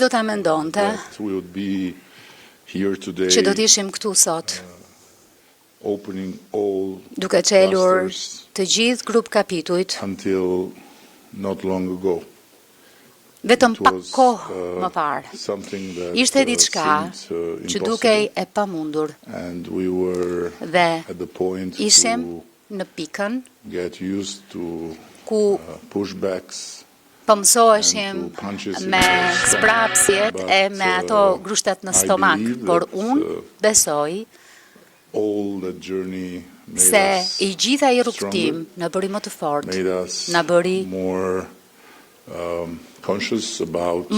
do ta mendonte që do të ishim këtu sot, duke çelur të gjithë grup kapitujt, vetëm pak kohë më parë. Ishte diçka që dukej e pamundur dhe ishim në pikën ku mësoheshim me sprapsjet e me ato grushtat në stomak, por unë besoj se i gjitha i rrugtim në bëri më të fort, në bëri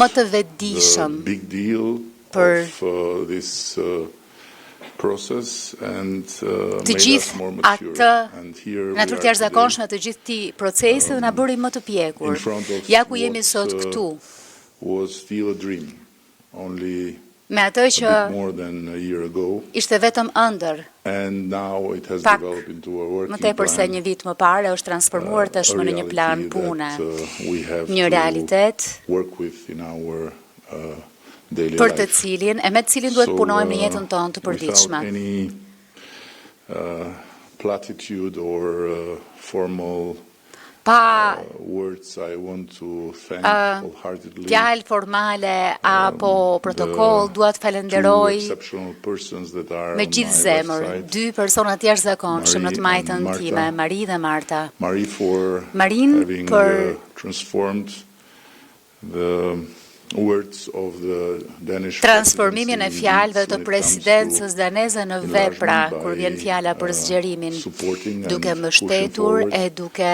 më të vetëdijshëm për të gjithë atë natyrë të jashtëzakonshme të gjithë këtij procesi dhe na bëri më të pjekur. Ja ku jemi sot këtu. Me atë që ishte vetëm ëndër, pak më tepër se një vit më parë, është transformuar tashmë në një plan pune, një realitet për të cilin, e me të cilin duhet punojmë në jetën tonë të përditshme. Pa fjalë formale apo protokoll, dua të falenderoj me gjithë zemër dy persona të jashtëzakonshëm në të majtën time, Mari dhe Marta. Marin për transformimin e fjalëve të presidencës daneze në vepra kur vjen fjala për zgjerimin, duke mbështetur e duke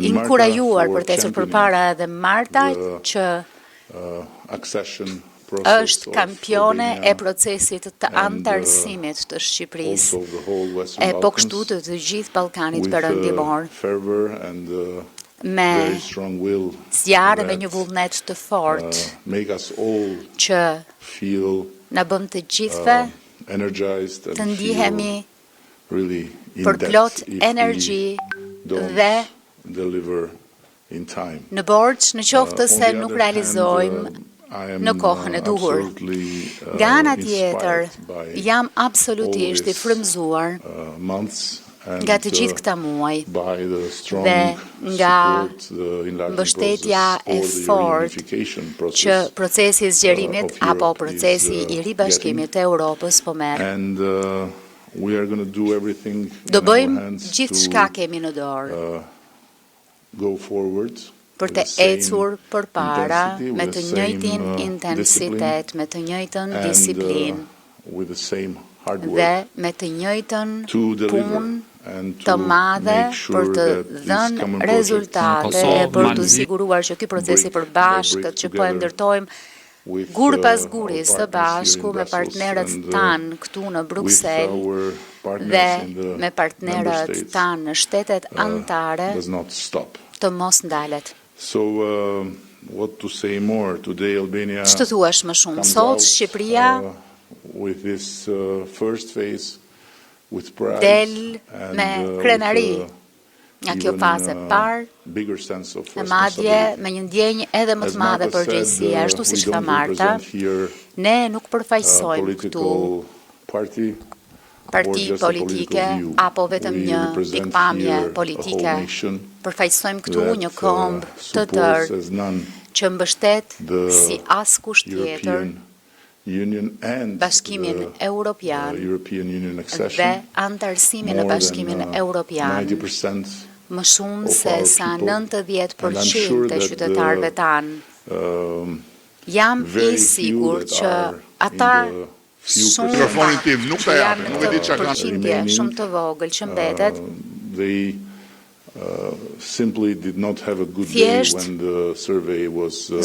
inkurajuar për të ecur përpara edhe Marta që është kampione e procesit të antarësimit të Shqipërisë e po kështu të gjithë Ballkanit Perëndimor. Me zjarë, me një vullnet të fort që na bën të gjithëve të ndihemi për plot energji dhe në borxh në qoftë se nuk realizojmë në kohën e duhur. Nga ana tjetër, jam absolutisht i frymëzuar nga të gjithë këta muaj dhe nga mbështetja e fortë që procesi i zgjerimit apo procesi i ribashkimit të Europës po merr. Do bëjmë gjithçka kemi në dorë për të ecur përpara me të njëjtin intensitet, me të njëjtën disiplinë dhe me të njëjtën punë të madhe për të dhënë rezultate e për të siguruar që ky procesi përbashkët që po e ndërtojmë gur pas guri së bashku me partnerët tanë këtu në Bruksel dhe me partnerët tanë në shtetet anëtare të mos ndalet. Ç'të thuash më shumë? Sot Shqipëria del me krenari nga kjo fazë e parë, e madje me një ndjenjë edhe më të madhe përgjegjësie, ashtu siç tha Marta, ne nuk përfaqësojmë këtu parti politike apo vetëm një pikpamje politike. Përfaqësojmë këtu një komb të tërë që mbështet si askush tjetër Bashkimin Evropian dhe antarësimin në Bashkimin Evropian. Më shumë se sa 90% të qytetarëve tanë. Jam i sigurt që ata shumë shumë të vogël që mbetet thjesht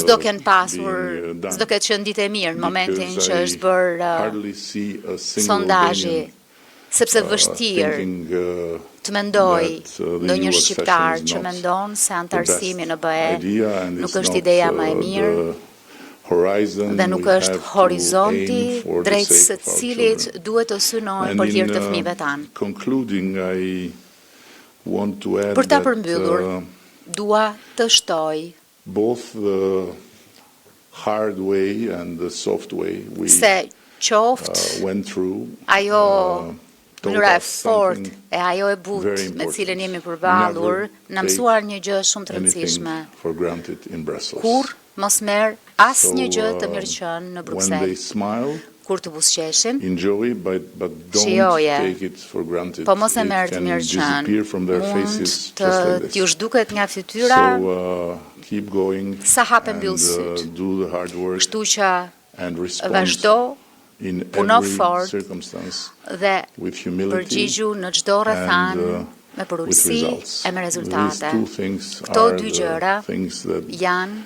s'do kenë pasur, s'do ketë qenë ditë e mirë në momentin që është bërë sondazhi, sepse vështirë të mendoj ndonjë shqiptar që mendon se antarësimi në BE nuk është ideja më e mirë dhe nuk është horizonti drejt së cilit duhet të synojmë për hir të fëmijëve tanë. Për ta përmbyllur, dua të shtoj hard way and the soft way we went through. Mënyra e fortë e ajo e butë me cilën jemi përballur na mësuar një gjë shumë të rëndësishme. Kur mos merr asnjë gjë të mirëqen në Bruksel. Kur të buzëqeshin, shijoje, po mos e merr të mirëqen, mund të t'ju zhduket nga fytyra sa hape mbyll syt. Kështu që vazhdo, puno fort dhe përgjigju në çdo rrethan me përulësi e me rezultate. Këto dy gjëra janë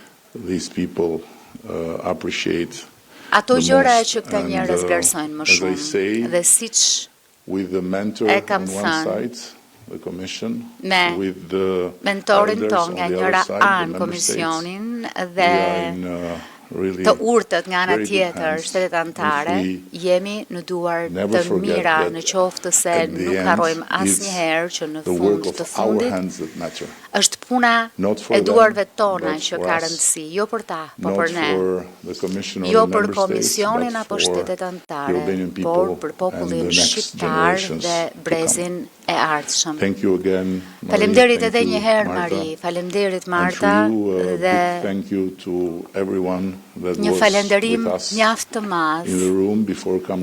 ato gjëra që këta njerëz vlerësojnë më shumë. Dhe siç e kam thënë, me mentorin ton nga njëra anë komisionin dhe të urtët nga ana tjetër shtetet anëtare, jemi në duar të mira, në qoftë se nuk harrojmë asnjëherë që në fund të fundit është puna e duarve tona që ka rëndësi, jo për ta, po për ne. Jo për komisionin apo shtetet anëtare, por për popullin shqiptar dhe brezin e ardhshëm. Faleminderit edhe një herë, Mari, faleminderit Marta dhe një falenderim mjaft të madh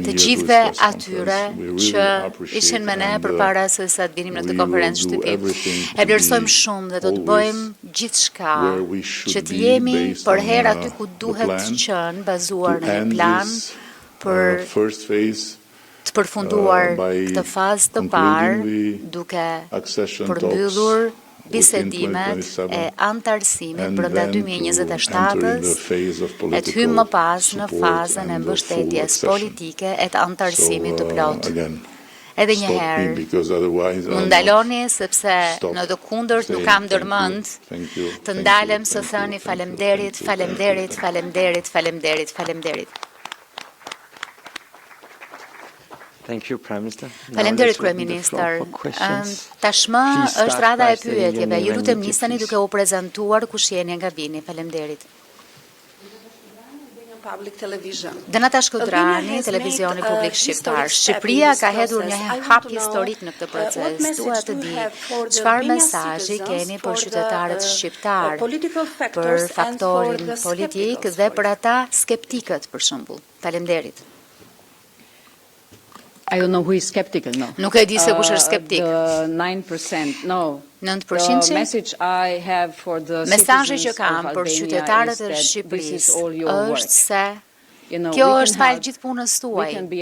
të gjithëve atyre që ishin me ne përpara se sa të vinim në këtë konferencë shtypi. E vlerësojmë shumë dhe do të bëjmë gjithçka që të jemi për herë aty ku duhet të qenë, bazuar në një plan për të përfunduar këtë fazë të parë duke përmbyllur bisedimet e antarësimit brenda 2027-ës, e të hymë më pas në fazën e mbështetjes politike e të antarësimit të plotë. Edhe një herë, më ndaloni sepse në të kundërt nuk kam ndërmend të ndalem së thëni faleminderit, faleminderit, faleminderit, faleminderit, faleminderit. Faleminderit, Kryeministër. Tashmë është rada e pyetjeve. Ju lutem niseni duke u prezantuar kush jeni nga vini. Faleminderit. Denata Shkodrani, televizioni publik shqiptar. Shqipëria ka hedhur një hap historik në këtë proces. Dua të di çfarë mesazhi keni për qytetarët shqiptar, për faktorin politik dhe për ata skeptikët, për shembull. Faleminderit. I don't know who is skeptical, no. Nuk e di se kush është skeptik. The 9%, no. 9%? The message I have for the mesazhi që citizens kam of për Albania qytetarët is e that Shqipërisë this is all your work. është se You know, kjo we është can fal have- gjithë punës we tuaj. can be